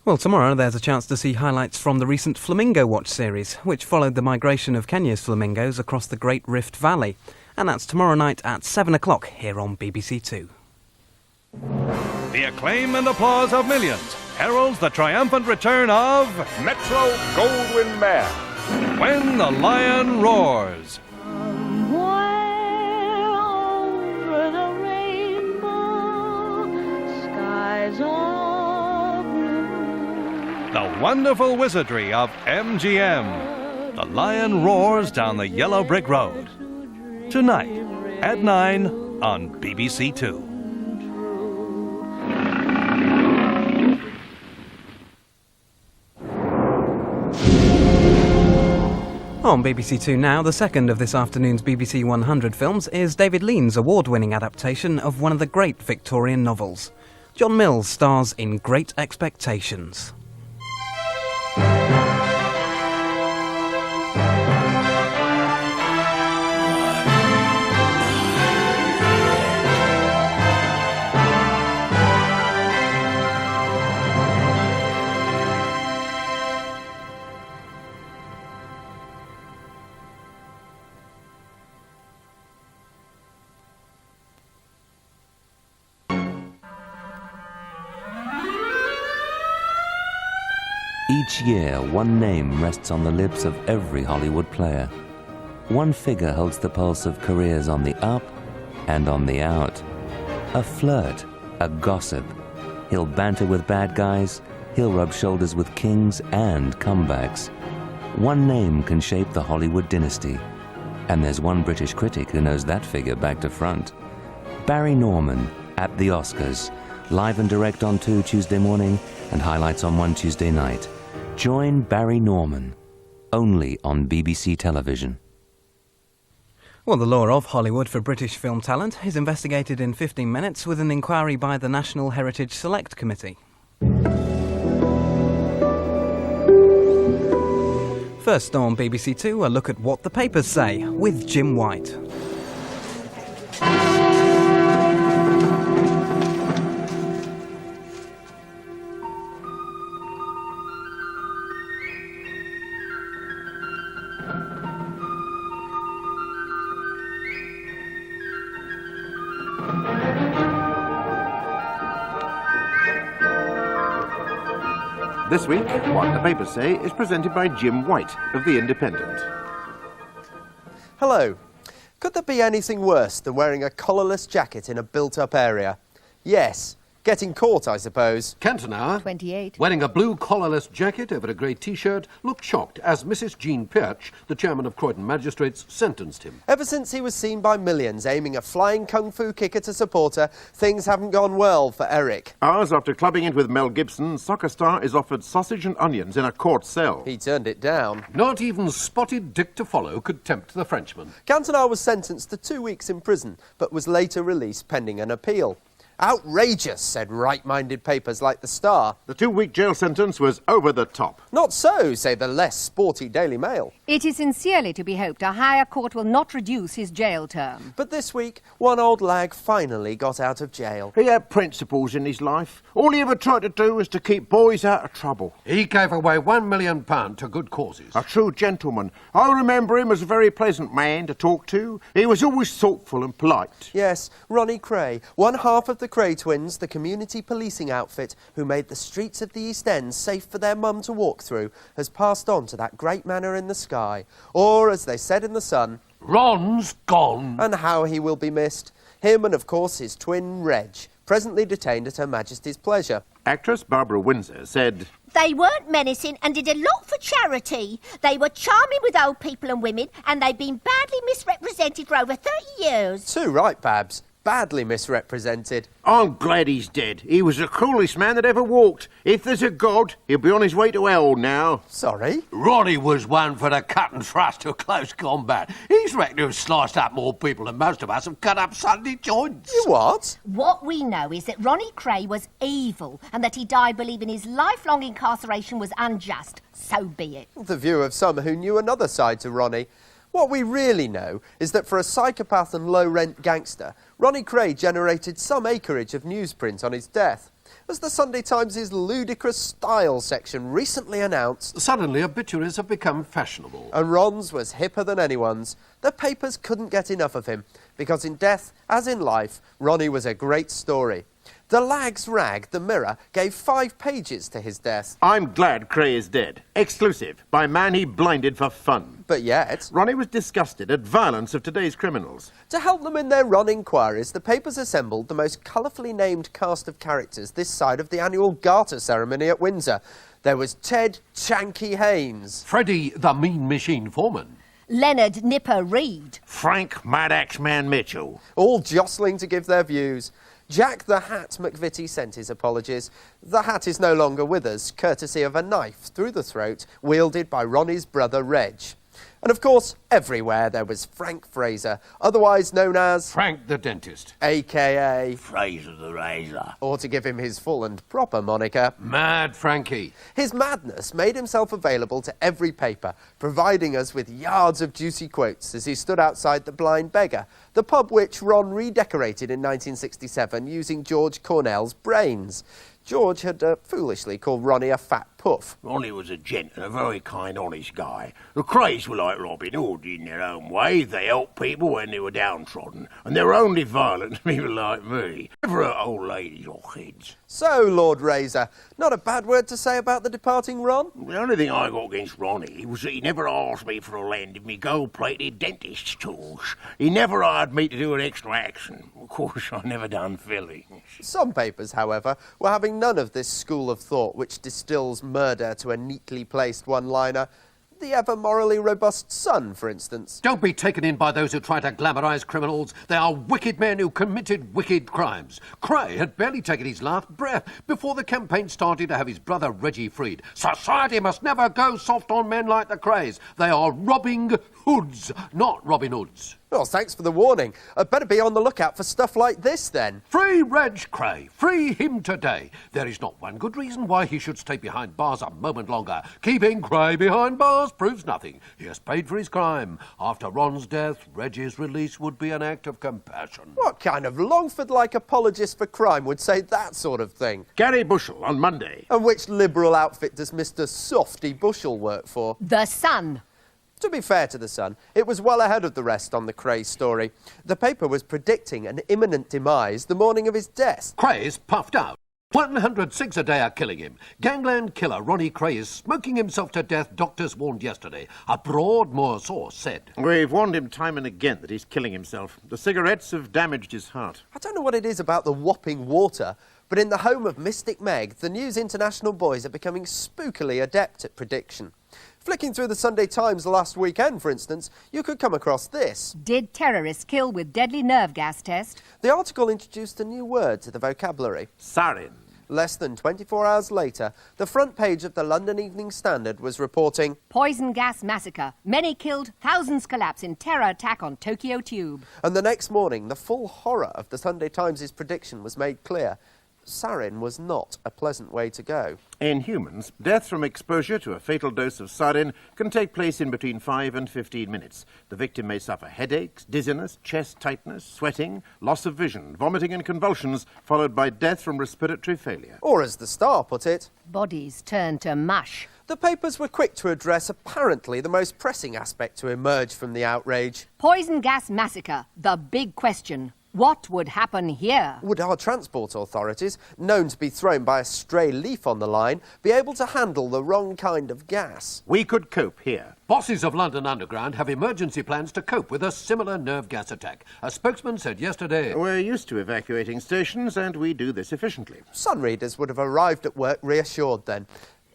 Well, tomorrow there's a chance to see highlights from the recent Flamingo Watch series, which followed the migration of Kenya's flamingos across the Great Rift Valley. And that's tomorrow night at 7 o'clock here on BBC2. The acclaim and applause of millions heralds the triumphant return of Metro Goldwyn Mayer. When the Lion Roars. Somewhere over the rainbow, skies are blue. The wonderful wizardry of MGM. The Lion Roars down the yellow brick road. Tonight at 9 on BBC2. On BBC2 now, the second of this afternoon's BBC 100 films is David Lean's award-winning adaptation of one of the great Victorian novels. John Mills stars in Great Expectations. Each year, one name rests on the lips of every Hollywood player. One figure holds the pulse of careers on the up and on the out. A flirt, a gossip. He'll banter with bad guys, he'll rub shoulders with kings and comebacks. One name can shape the Hollywood dynasty. And there's one British critic who knows that figure back to front. Barry Norman, at the Oscars. Live and direct on 2 Tuesday morning and highlights on 1 Tuesday night. Join Barry Norman, only on BBC Television. Well, the law of Hollywood for British film talent is investigated in 15 minutes with an inquiry by the National Heritage Select Committee. First on BBC2, a look at what the papers say with Jim White. This week, What the Papers Say is presented by Jim White of The Independent. Hello. Could there be anything worse than wearing a collarless jacket in a built-up area? Yes. Getting caught, I suppose. Cantonar, 28. wearing a blue collarless jacket over a grey T-shirt, looked shocked as Mrs. Jean Perch, the chairman of Croydon Magistrates, sentenced him. Ever since he was seen by millions aiming a flying kung fu kick at a supporter, things haven't gone well for Eric. Hours after clubbing it with Mel Gibson, soccer star is offered sausage and onions in a court cell. He turned it down. Not even spotted Dick to follow could tempt the Frenchman. Cantonar was sentenced to 2 weeks in prison, but was later released pending an appeal. Outrageous, said right-minded papers like The Star. The 2-week jail sentence was over the top. Not so, say the less sporty Daily Mail. It is sincerely to be hoped a higher court will not reduce his jail term. But this week, one old lag finally got out of jail. He had principles in his life. All he ever tried to do was to keep boys out of trouble. He gave away £1 million to good causes. A true gentleman. I remember him as a very pleasant man to talk to. He was always thoughtful and polite. Yes, Ronnie Cray, one half of the Cray twins, the community policing outfit who made the streets of the East End safe for their mum to walk through, has passed on to that great manor in the sky. Or, as they said in The Sun, Ron's gone. and how he will be missed. Him and, of course, his twin Reg, presently detained at Her Majesty's pleasure. Actress Barbara Windsor said, They weren't menacing and did a lot for charity. They were charming with old people and women, and they've been badly misrepresented for over 30 years. Too right, Babs. Badly misrepresented. I'm glad he's dead. He was the coolest man that ever walked. If there's a God, he'll be on his way to hell now. Sorry? Ronnie was one for the cut and thrust of close combat. He's reckoned to have sliced up more people than most of us have cut up Sunday joints. You what? What we know is that Ronnie Cray was evil and that he died believing his lifelong incarceration was unjust. So be it. The view of some who knew another side to Ronnie. What we really know is that for a psychopath and low-rent gangster, Ronnie Cray generated some acreage of newsprint on his death. As the Sunday Times' ludicrous style section recently announced, Suddenly, obituaries have become fashionable. and Ron's was hipper than anyone's, the papers couldn't get enough of him, because in death, as in life, Ronnie was a great story. The Lag's Rag, the Mirror, gave 5 pages to his death. I'm glad Cray is dead. Exclusive. By man he blinded for fun. But yet, Ronnie was disgusted at violence of today's criminals. to help them in their Ron inquiries, the papers assembled the most colourfully named cast of characters this side of the annual Garter ceremony at Windsor. There was Ted Chanky Haynes, Freddie, the Mean Machine Foreman. Leonard Nipper Reed. Frank Mad Axe Man Mitchell. all jostling to give their views. Jack the Hat McVitie sent his apologies. The Hat is no longer with us, courtesy of a knife through the throat wielded by Ronnie's brother Reg. And of course, everywhere there was Frank Fraser, otherwise known as Frank the Dentist. AKA, Fraser the Razor. or to give him his full and proper moniker, Mad Frankie. his madness made himself available to every paper, providing us with yards of juicy quotes as he stood outside the Blind Beggar, the pub which Ron redecorated in 1967 using George Cornell's brains. George had foolishly called Ronnie a fat puff. Ronnie was a gent and a very kind, honest guy. The Crays were like Robin Hood in their own way. They helped people when they were downtrodden, and they were only violent to people like me. Never hurt old ladies or kids. So, Lord Razor, not a bad word to say about the departing Ron? The only thing I got against Ronnie was that he never asked me for a lend of me gold-plated dentist's tools. He never hired me to do an extra action. Of course, I never done fillings. Some papers, however, were having none of this school of thought which distills murder to a neatly placed one-liner. The ever morally robust Sun, for instance. Don't be taken in by those who try to glamorise criminals. They are wicked men who committed wicked crimes. Cray had barely taken his last breath before the campaign started to have his brother Reggie freed. Society must never go soft on men like the Crays. They are robbing hoods, not Robin Hoods. Well, thanks for the warning. I'd better be on the lookout for stuff like this, then. Free Reg Cray. Free him today. There is not one good reason why he should stay behind bars a moment longer. Keeping Cray behind bars proves nothing. He has paid for his crime. After Ron's death, Reggie's release would be an act of compassion. What kind of Longford-like apologist for crime would say that sort of thing? Gary Bushell on Monday. And which liberal outfit does Mr. Softy Bushell work for? The Sun. To be fair to the Sun, it was well ahead of the rest on the Cray story. The paper was predicting an imminent demise the morning of his death. Cray's puffed out. 106 a day are killing him. Gangland killer Ronnie Cray is smoking himself to death, doctors warned yesterday. A Broadmoor source said. We've warned him time and again that he's killing himself. The cigarettes have damaged his heart. I don't know what it is about the whopping water, but in the home of Mystic Meg, the News International boys are becoming spookily adept at prediction. Flicking through the Sunday Times last weekend, for instance, you could come across this. Did terrorists kill with deadly nerve gas test? The article introduced a new word to the vocabulary. Sarin. Less than 24 hours later, the front page of the London Evening Standard was reporting, Poison gas massacre. Many killed, thousands collapse in terror attack on Tokyo Tube. and the next morning, the full horror of the Sunday Times' prediction was made clear. Sarin was not a pleasant way to go. In humans, death from exposure to a fatal dose of sarin can take place in between 5 and 15 minutes. The victim may suffer headaches, dizziness, chest tightness, sweating, loss of vision, vomiting and convulsions, followed by death from respiratory failure. Or as the Star put it, Bodies turn to mush. the papers were quick to address apparently the most pressing aspect to emerge from the outrage. Poison gas massacre. The big question. What would happen here? Would our transport authorities, known to be thrown by a stray leaf on the line, be able to handle the wrong kind of gas? We could cope here. Bosses of London Underground have emergency plans to cope with a similar nerve gas attack. A spokesman said yesterday. We're used to evacuating stations and we do this efficiently. Sun readers would have arrived at work reassured then.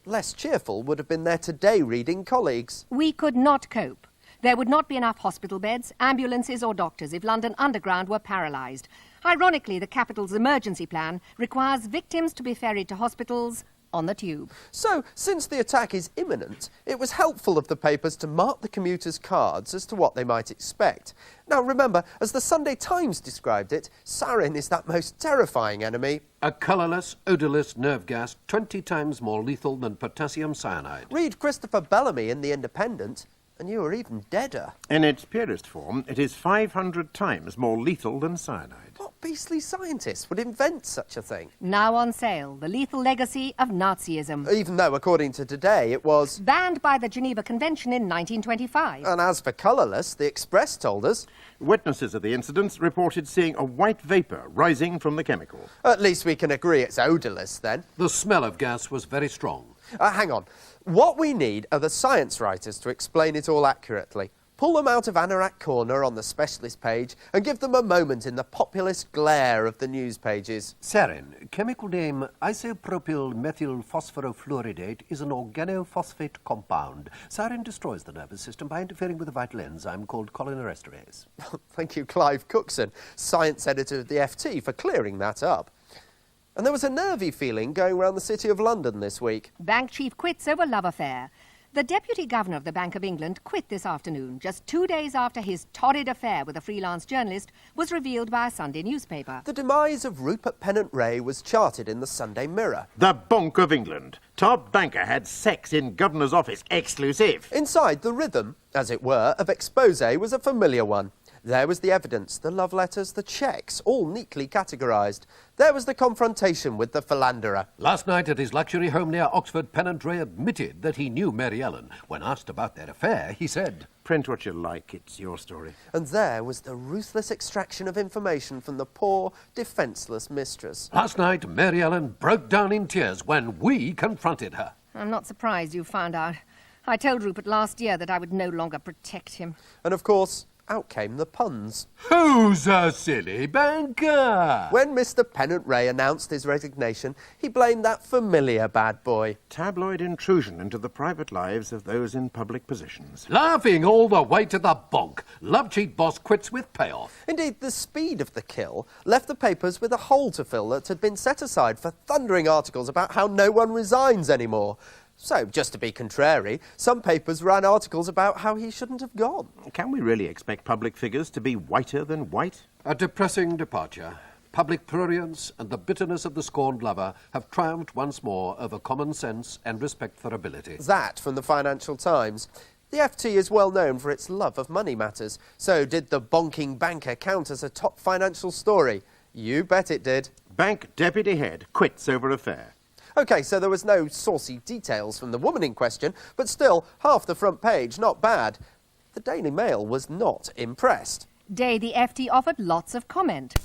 Less cheerful would have been their today reading colleagues. We could not cope. There would not be enough hospital beds, ambulances or doctors if London Underground were paralysed. Ironically, the capital's emergency plan requires victims to be ferried to hospitals on the tube. So, since the attack is imminent, it was helpful of the papers to mark the commuters' cards as to what they might expect. Now remember, as the Sunday Times described it, sarin is that most terrifying enemy. A colourless, odourless nerve gas 20 times more lethal than potassium cyanide. Read Christopher Bellamy in The Independent. And you were even deader. In its purest form, it is 500 times more lethal than cyanide. What beastly scientist would invent such a thing? Now on sale, the lethal legacy of Nazism. Even though, according to Today, it was... Banned by the Geneva Convention in 1925. And as for colourless, the Express told us... Witnesses of the incidents reported seeing a white vapour rising from the chemical. At least we can agree it's odourless, then. The smell of gas was very strong. Hang on. What we need are the science writers to explain it all accurately. Pull them out of Anorak Corner on the specialist page and give them a moment in the populist glare of the news pages. Sarin, chemical name isopropyl methyl phosphorofluoridate, is an organophosphate compound. Sarin destroys the nervous system by interfering with a vital enzyme called cholinesterase. Thank you, Clive Cookson, science editor of the FT, for clearing that up. And there was a nervy feeling going around the City of London this week. Bank chief quits over love affair. The Deputy Governor of the Bank of England quit this afternoon, just 2 days after his torrid affair with a freelance journalist was revealed by a Sunday newspaper. The demise of Rupert Pennant-Ray was charted in the Sunday Mirror. The bonk of England. Top banker had sex in governor's office. Exclusive. Inside, the rhythm, as it were, of expose was a familiar one. There was the evidence, the love letters, the cheques, all neatly categorised. There was the confrontation with the philanderer. Last night at his luxury home near Oxford, Pennant-Ray admitted that he knew Mary Ellen. When asked about their affair, he said, "Print what you like, it's your story." And there was the ruthless extraction of information from the poor, defenceless mistress. Last night, Mary Ellen broke down in tears when we confronted her. I'm not surprised you found out. I told Rupert last year that I would no longer protect him. And of course, out came the puns. Who's a silly banker? When Mr. Pennant-Ray announced his resignation, he blamed that familiar bad boy. Tabloid intrusion into the private lives of those in public positions. Laughing all the way to the bonk. Love cheat boss quits with payoff. Indeed, the speed of the kill left the papers with a hole to fill that had been set aside for thundering articles about how no one resigns anymore. So, just to be contrary, some papers ran articles about how he shouldn't have gone. Can we really expect public figures to be whiter than white? A depressing departure. Public prurience and the bitterness of the scorned lover have triumphed once more over common sense and respect for ability. That from the Financial Times. The FT is well known for its love of money matters. So did the bonking banker count as a top financial story? You bet it did. Bank deputy head quits over affair. OK, so there was no saucy details from the woman in question, but still, half the front page, not bad. The Daily Mail was not impressed. Day the FT offered lots of comment.